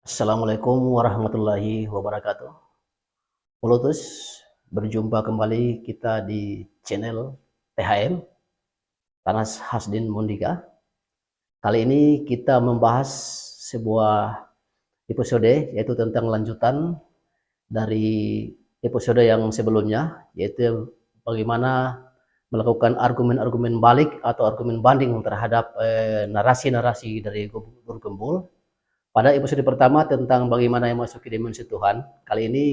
Assalamualaikum warahmatullahi wabarakatuh. Pulutus, berjumpa kembali kita di channel THM, Tanas Hasdin Mundika. Kali ini kita membahas sebuah episode, yaitu tentang lanjutan dari episode yang sebelumnya, yaitu bagaimana melakukan argumen-argumen balik atau argumen banding terhadap narasi-narasi dari Guru Gembul. Pada episode pertama tentang bagaimana yang masuk ke dimensi Tuhan, kali ini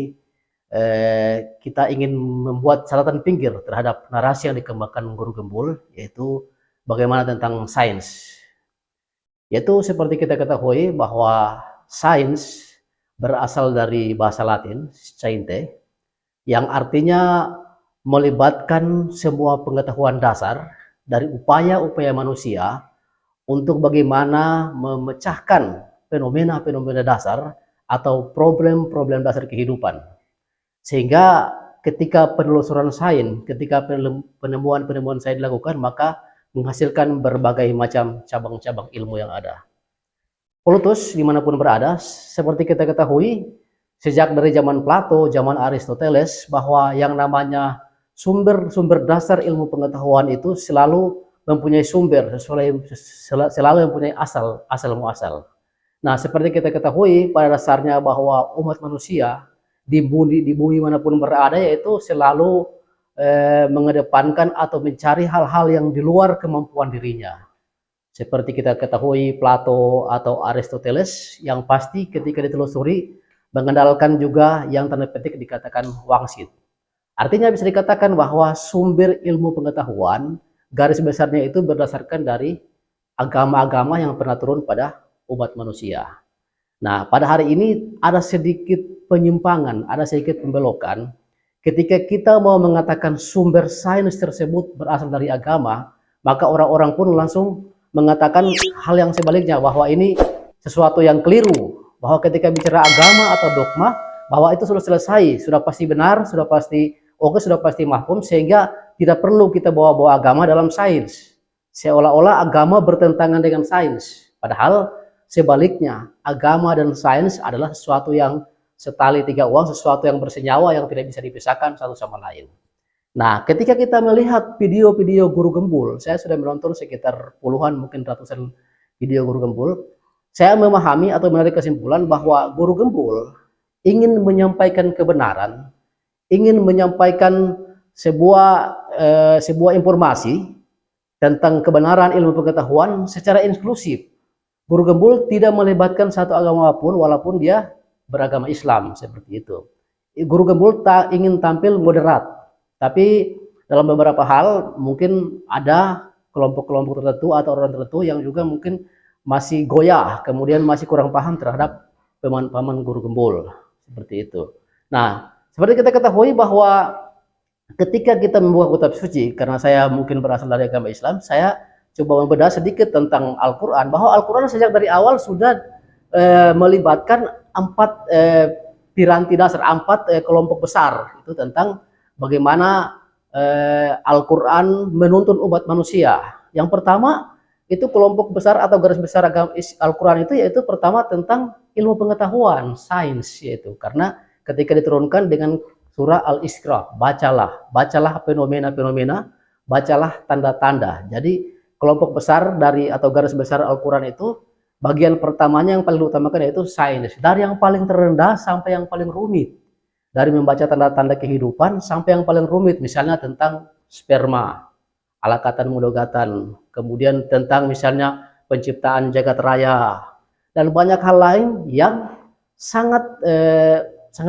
kita ingin membuat catatan pinggir terhadap narasi yang dikembangkan Guru Gembul, yaitu bagaimana tentang sains. Yaitu seperti kita ketahui bahwa sains berasal dari bahasa Latin, sciente, yang artinya melibatkan semua pengetahuan dasar dari upaya-upaya manusia untuk bagaimana memecahkan fenomena-fenomena dasar atau problem-problem dasar kehidupan. Sehingga ketika penelusuran sains, ketika penemuan-penemuan sains dilakukan, maka menghasilkan berbagai macam cabang-cabang ilmu yang ada. Pulutus dimanapun berada, seperti kita ketahui, sejak dari zaman Plato, zaman Aristoteles, bahwa yang namanya sumber-sumber dasar ilmu pengetahuan itu selalu mempunyai sumber, selalu mempunyai asal muasal. Nah, seperti kita ketahui pada dasarnya bahwa umat manusia di bumi manapun berada yaitu selalu mengedepankan atau mencari hal-hal yang di luar kemampuan dirinya. Seperti kita ketahui Plato atau Aristoteles yang pasti ketika ditelusuri mengandalkan juga yang tanda petik dikatakan wangsit. Artinya bisa dikatakan bahwa sumber ilmu pengetahuan garis besarnya itu berdasarkan dari agama-agama yang pernah turun pada umat manusia. Nah, pada hari ini ada sedikit penyimpangan, ada sedikit pembelokan. Ketika kita mau mengatakan sumber sains tersebut berasal dari agama, maka orang-orang pun langsung mengatakan hal yang sebaliknya, bahwa ini sesuatu yang keliru, bahwa ketika bicara agama atau dogma, bahwa itu sudah selesai, sudah pasti benar, sudah pasti oke, sudah pasti mahfum, sehingga tidak perlu kita bawa-bawa agama dalam sains. Seolah-olah agama bertentangan dengan sains. Padahal sebaliknya, agama dan sains adalah sesuatu yang setali tiga uang, sesuatu yang bersenyawa yang tidak bisa dipisahkan satu sama lain. Nah, ketika kita melihat video-video Guru Gembul, saya sudah menonton sekitar puluhan, mungkin ratusan video Guru Gembul, saya memahami atau menarik kesimpulan bahwa Guru Gembul ingin menyampaikan kebenaran, ingin menyampaikan sebuah informasi tentang kebenaran ilmu pengetahuan secara inklusif. Guru Gembul tidak melibatkan satu agama apapun walaupun dia beragama Islam, seperti itu. Guru Gembul tak ingin tampil moderat, tapi dalam beberapa hal mungkin ada kelompok-kelompok tertentu atau orang tertentu yang juga mungkin masih goyah, kemudian masih kurang paham terhadap pemahaman Guru Gembul, seperti itu. Nah, seperti kita ketahui bahwa ketika kita membuka kitab suci, karena saya mungkin berasal dari agama Islam, saya coba membedah sedikit tentang Al-Quran, bahwa Al-Quran sejak dari awal sudah melibatkan empat piranti dasar, empat kelompok besar, itu tentang bagaimana Al-Quran menuntun umat manusia. Yang pertama, itu kelompok besar atau garis besar agama Al-Quran itu yaitu pertama tentang ilmu pengetahuan, sains, yaitu karena ketika diturunkan dengan surah Al-Isra, bacalah fenomena-fenomena, bacalah tanda-tanda. Jadi kelompok besar dari atau garis besar Al-Quran itu bagian pertamanya yang paling diutamakan yaitu sains, dari yang paling terendah sampai yang paling rumit, dari membaca tanda-tanda kehidupan sampai yang paling rumit, misalnya tentang sperma, alakatan mudogatan, kemudian tentang misalnya penciptaan jagat raya, dan banyak hal lain yang sangat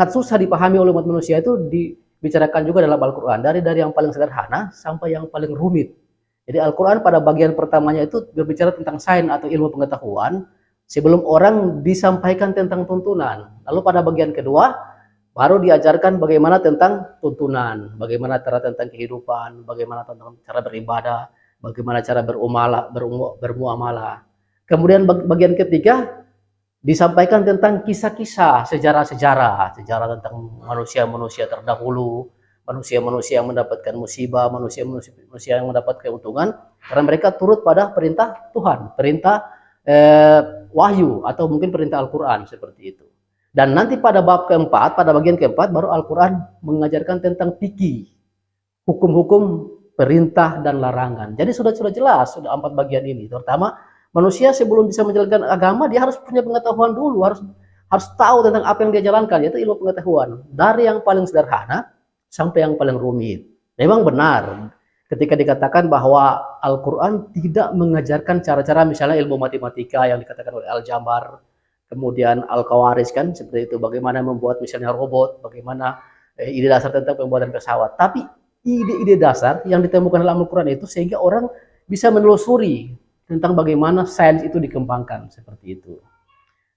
susah dipahami oleh umat manusia itu dibicarakan juga dalam Al-Quran, dari yang paling sederhana sampai yang paling rumit. Jadi Al-Quran pada bagian pertamanya itu berbicara tentang sains atau ilmu pengetahuan sebelum orang disampaikan tentang tuntunan. Lalu pada bagian kedua baru diajarkan bagaimana tentang tuntunan, bagaimana cara tentang kehidupan, bagaimana tentang cara beribadah, bagaimana cara bermuamalah. Kemudian bagian ketiga disampaikan tentang kisah-kisah, sejarah tentang manusia-manusia terdahulu, manusia-manusia yang mendapatkan musibah, manusia-manusia yang mendapat keuntungan karena mereka turut pada perintah Tuhan, perintah wahyu atau mungkin perintah Al-Quran seperti itu. Dan nanti pada bab keempat, pada bagian keempat baru Al-Quran mengajarkan tentang fikih, hukum-hukum perintah dan larangan. Jadi sudah jelas, sudah 4 bagian ini. Terutama manusia sebelum bisa menjalankan agama, dia harus punya pengetahuan dulu, harus tahu tentang apa yang dia jalankan, yaitu ilmu pengetahuan. Dari yang paling sederhana sampai yang paling rumit. Memang benar ketika dikatakan bahwa Al-Quran tidak mengajarkan cara-cara misalnya ilmu matematika yang dikatakan oleh Al-Jabar, kemudian Al-Khawarizm kan, seperti itu, bagaimana membuat misalnya robot, bagaimana ide dasar tentang pembuatan pesawat. Tapi ide-ide dasar yang ditemukan dalam Al-Quran itu sehingga orang bisa menelusuri tentang bagaimana sains itu dikembangkan, seperti itu.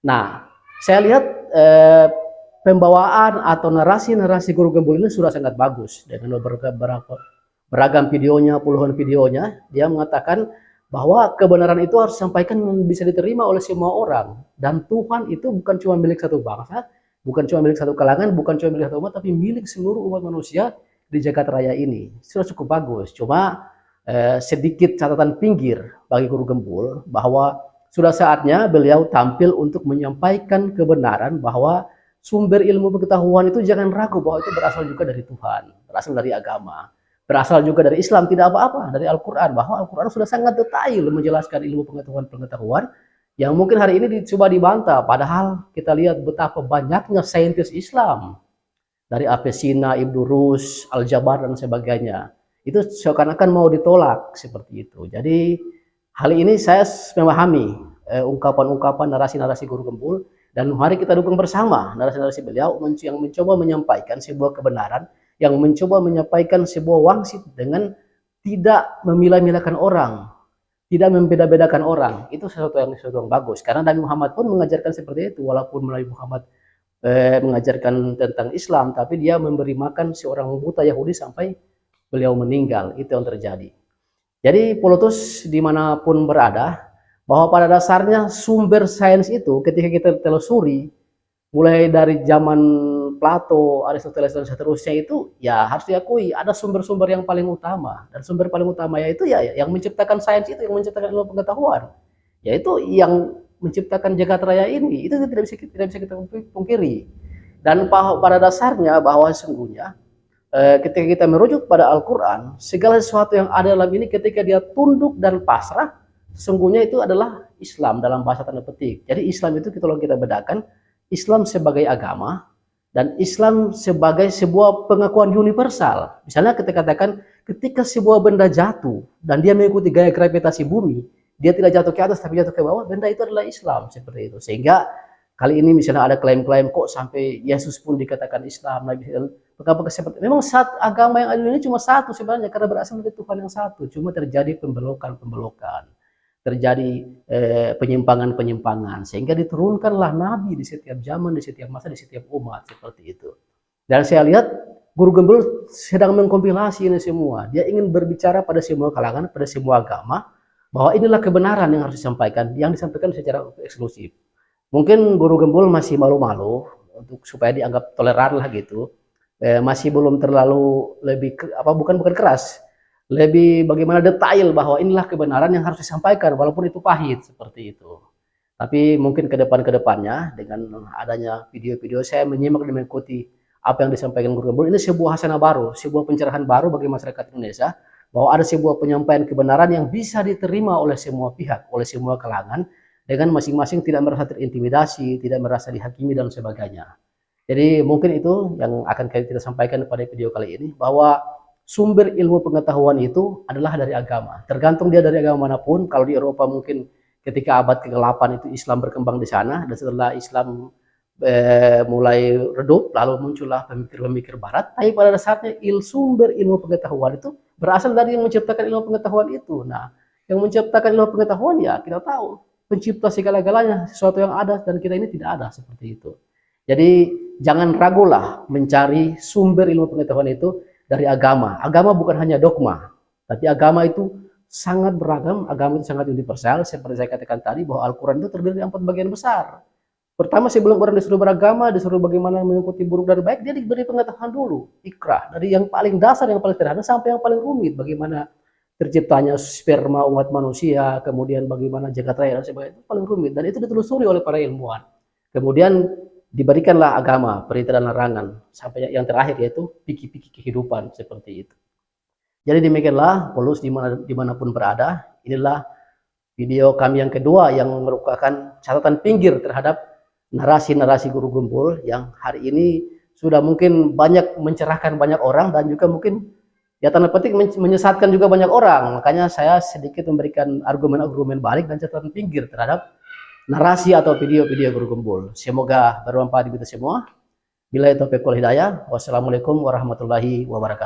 Nah, saya lihat pembawaan atau narasi-narasi Guru Gembul ini sudah sangat bagus dengan beragam videonya, puluhan videonya. Dia mengatakan bahwa kebenaran itu harus disampaikan bisa diterima oleh semua orang, dan Tuhan itu bukan cuma milik satu bangsa, bukan cuma milik satu kalangan, bukan cuma milik satu umat, tapi milik seluruh umat manusia di jagat raya ini. Sudah cukup bagus. Cuma sedikit catatan pinggir bagi Guru Gembul bahwa sudah saatnya beliau tampil untuk menyampaikan kebenaran bahwa sumber ilmu pengetahuan itu jangan ragu bahwa itu berasal juga dari Tuhan, berasal dari agama, berasal juga dari Islam, tidak apa-apa, dari Al-Quran, bahwa Al-Quran sudah sangat detail menjelaskan ilmu pengetahuan yang mungkin hari ini coba dibantah, padahal kita lihat betapa banyaknya saintis Islam dari Avicenna, Ibn Rus, Al-Jabar dan sebagainya. Itu seakan-akan mau ditolak seperti itu. Jadi hal ini saya memahami ungkapan-ungkapan narasi-narasi Guru Gembul, dan mari kita dukung bersama narasi-narasi beliau yang mencoba menyampaikan sebuah kebenaran, yang mencoba menyampaikan sebuah wangsit dengan tidak memilah-milahkan orang, tidak membeda-bedakan orang. Itu sesuatu yang bagus, karena Nabi Muhammad pun mengajarkan seperti itu. Walaupun Nabi Muhammad mengajarkan tentang Islam, tapi dia memberi makan seorang buta Yahudi sampai beliau meninggal. Itu yang terjadi. Jadi Polotus dimanapun berada, bahwa pada dasarnya sumber sains itu ketika kita telusuri, mulai dari zaman Plato, Aristoteles dan seterusnya, itu ya harus diakui ada sumber-sumber yang paling utama, dan sumber paling utama yaitu ya yang menciptakan sains itu, yang menciptakan ilmu pengetahuan, yaitu yang menciptakan jagat raya ini. Itu tidak bisa kita pungkiri. Dan pada dasarnya bahwa sesungguhnya ketika kita merujuk pada Al-Quran, segala sesuatu yang ada dalam ini ketika dia tunduk dan pasrah, sesungguhnya itu adalah Islam dalam bahasa tanda petik. Jadi Islam itu kalau kita bedakan, Islam sebagai agama dan Islam sebagai sebuah pengakuan universal. Misalnya kita katakan ketika sebuah benda jatuh dan dia mengikuti gaya gravitasi bumi, dia tidak jatuh ke atas tapi jatuh ke bawah, benda itu adalah Islam, seperti itu. Sehingga kali ini misalnya ada klaim-klaim kok sampai Yesus pun dikatakan Islam, Nabi seperti memang agama yang ada ini cuma satu sebenarnya, karena berasal dari Tuhan yang satu. Cuma terjadi pembelokan, terjadi penyimpangan, sehingga diturunkanlah Nabi di setiap zaman, di setiap masa, di setiap umat, seperti itu. Dan saya lihat Guru Gembul sedang mengkompilasi ini semua. Dia ingin berbicara pada semua kalangan, pada semua agama, bahwa inilah kebenaran yang harus disampaikan, yang disampaikan secara eksklusif. Mungkin Guru Gembul masih malu-malu untuk supaya dianggap toleran lah gitu. Masih belum terlalu bukan keras, lebih bagaimana detail bahwa inilah kebenaran yang harus disampaikan walaupun itu pahit, seperti itu. Tapi mungkin ke depannya dengan adanya video-video, saya menyimak dan mengikuti apa yang disampaikan Guru Gembul, ini sebuah hasanah baru, sebuah pencerahan baru bagi masyarakat Indonesia, bahwa ada sebuah penyampaian kebenaran yang bisa diterima oleh semua pihak, oleh semua kalangan, dengan masing-masing tidak merasa terintimidasi, tidak merasa dihakimi dan sebagainya. Jadi mungkin itu yang akan kita sampaikan pada video kali ini, bahwa sumber ilmu pengetahuan itu adalah dari agama. Tergantung dia dari agama manapun. Kalau di Eropa mungkin ketika abad ke-8 itu Islam berkembang di sana, dan setelah Islam mulai redup, lalu muncullah pemikir-pemikir barat. Tapi pada dasarnya sumber ilmu pengetahuan itu berasal dari yang menciptakan ilmu pengetahuan itu. Nah, yang menciptakan ilmu pengetahuan ya kita tahu, pencipta segala-galanya, sesuatu yang ada dan kita ini tidak ada, seperti itu. Jadi jangan ragulah mencari sumber ilmu pengetahuan itu dari agama. Agama bukan hanya dogma, tapi agama itu sangat beragam, agama itu sangat universal. Seperti saya katakan tadi bahwa Al-Quran itu terdiri dari 4 bagian besar. Pertama, sebelum orang disuruh beragama, disuruh bagaimana mengikuti buruk dan baik, dia diberi pengetahuan dulu, ikrah, dari yang paling dasar, yang paling sederhana sampai yang paling rumit, bagaimana terciptanya sperma umat manusia, kemudian bagaimana jagat raya dan sebagainya, itu paling rumit dan itu ditelusuri oleh para ilmuwan. Kemudian diberikanlah agama, perintah dan larangan, sampai yang terakhir yaitu pikir-pikir kehidupan seperti itu. Jadi demikianlah Polus dimanapun berada, inilah video kami yang kedua yang merupakan catatan pinggir terhadap narasi-narasi Guru Gumpul yang hari ini sudah mungkin banyak mencerahkan banyak orang dan juga mungkin ya tanda petik menyesatkan juga banyak orang. Makanya saya sedikit memberikan argumen-argumen balik dan catatan pinggir terhadap narasi atau video-video Guru Gumpul. Semoga bermanfaat di kita semua. Billahi taufiq wal hidayah. Wassalamualaikum warahmatullahi wabarakatuh.